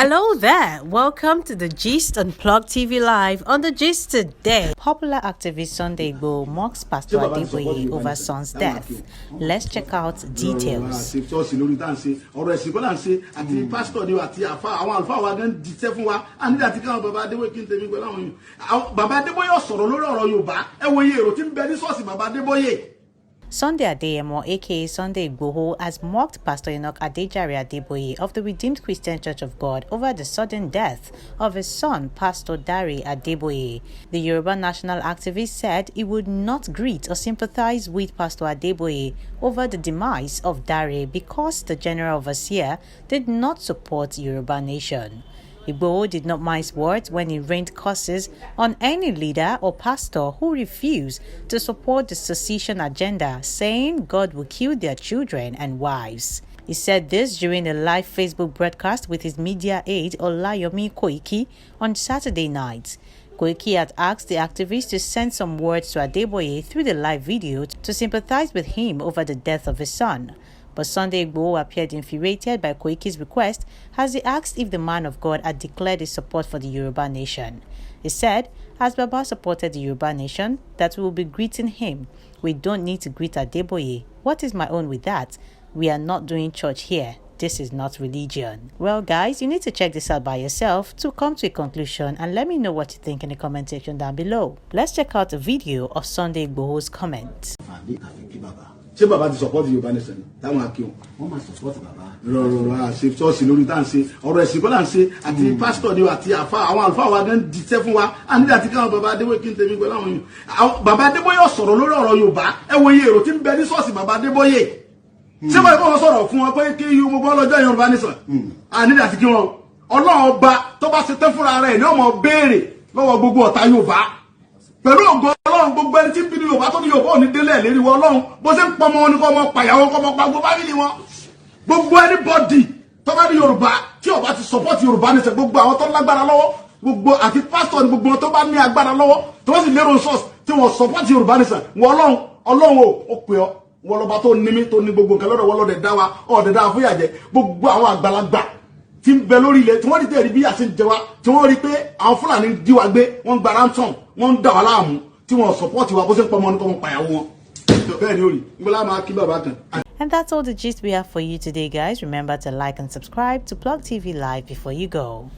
Hello there, welcome to the Gist on Plug TV Live. On the Gist today, popular activist Sunday Igboho mocks Pastor Adeboye over son's death. Let's check out details. Sunday Adeyemo, aka Sunday Igboho, has mocked Pastor Adeboye of the Redeemed Christian Church of God over the sudden death of his son, Pastor Dare Adeboye. The Yoruba national activist said he would not greet or sympathize with Pastor Adeboye over the demise of Dare because the General Overseer did not support Yoruba Nation. Igboho did not mince words when he rained curses on any leader or pastor who refused to support the secession agenda, saying God will kill their children and wives. He said this during a live Facebook broadcast with his media aide Olayomi Koiki on Saturday night. Koiki had asked the activist to send some words to Adeboye through the live video to sympathize with him over the death of his son. But Sunday Igboho appeared infuriated by Koiki's request as he asked if the man of God had declared his support for the Yoruba nation. He said, as Baba supported the Yoruba nation, that we will be greeting him. We don't need to greet Adeboye. What is my own with that? We are not doing church here. This is not religion. Well, guys, you need to check this out by yourself to come to a conclusion and let me know what you think in the comment section down below. Let's check out a video of Sunday Igboho's comment. Ṣé bàbá ti support Yorùbá nation táwọn akí wọn máa support bàbá rọrọ ṣe ṣọ́ọ̀ṣì lórí tá à ń ṣe ọ̀rọ̀ ẹ̀sìn kọ́ là ń ṣe àti pásítọ̀ ni àti àwọn àlùfáà wa gan jíṣẹ́ fún wa a nílẹ̀ àti káwọn bàbá Adébóyè kí n tẹ̀mí pẹ̀lú àwọn yìí bàbá Adébóyè sọ̀rọ̀ lórí ọ̀rọ̀ Yorùbá ẹ wo iye èrò tí ń bẹ ní ṣọ́ọ̀ṣì bàbá Adébóyè ṣé wọ́n kọ́ wọn sọ̀rọ̀ fún wọn pé kí mo bọ́ lọ́jọ́ Yorùbá nation a nílẹ̀ àti kí wọn Ọlọ́run ọba tó bá ṣe tẹ́ fúnra rẹ̀ ní ọmọ béèrè lọ́wọ́ gbogbo ọ̀tá Yorùbá pẹ̀lú ògo Ọlọ́run gbogbo ẹni tí ń bí ní Yorùbá tó ní Yorùbá ò ní délẹ̀ lérí wọn Ọlọ́run bó ṣe ń pọmọ wọn ní kọ́ ọmọ pàyàwó kọ́ ọmọ pa gbogbo fámìlì wọn gbogbo anybody tó bá ní Yorùbá tí ó bá ti support Yorùbá nation gbogbo àwọn tó lágbára lọ́wọ́ gbogbo àti pastor ní gbogbo wọn tó bá ní agbára lọ́wọ́ tó sì lérò source tí wọ́n support Yorùbá nation wọn Ọlọ́run ó pè ọ́ wọn lọ́ba tó ní mí tó ní gbogbo nǹkan lọ́dọ̀ wọn lọ́dẹ̀ dá wa ọ̀dẹ̀ dá fún ìyàjẹ́ gbogbo àwọn àgbàlagbà tí ń bẹ lórí ilẹ̀ tí wọ́n rí tẹ̀rí bí àṣẹ ń jẹ wa tí wọ́n rí pé àwọn Fúlàní dí wa gbé wọ́n gba ransom wọ́n ń dà wá láàmú tí wọ́n support wa bó ṣe ń pọ̀ mọ́ ní kọ́ wọn pàyàwó wọn bẹ́ẹ̀ ni ó rí ngbọ́lá máa kí bàbá kan. And that's all the gist we have for you today, guys. Remember to like and subscribe to Plug TV Live before you go.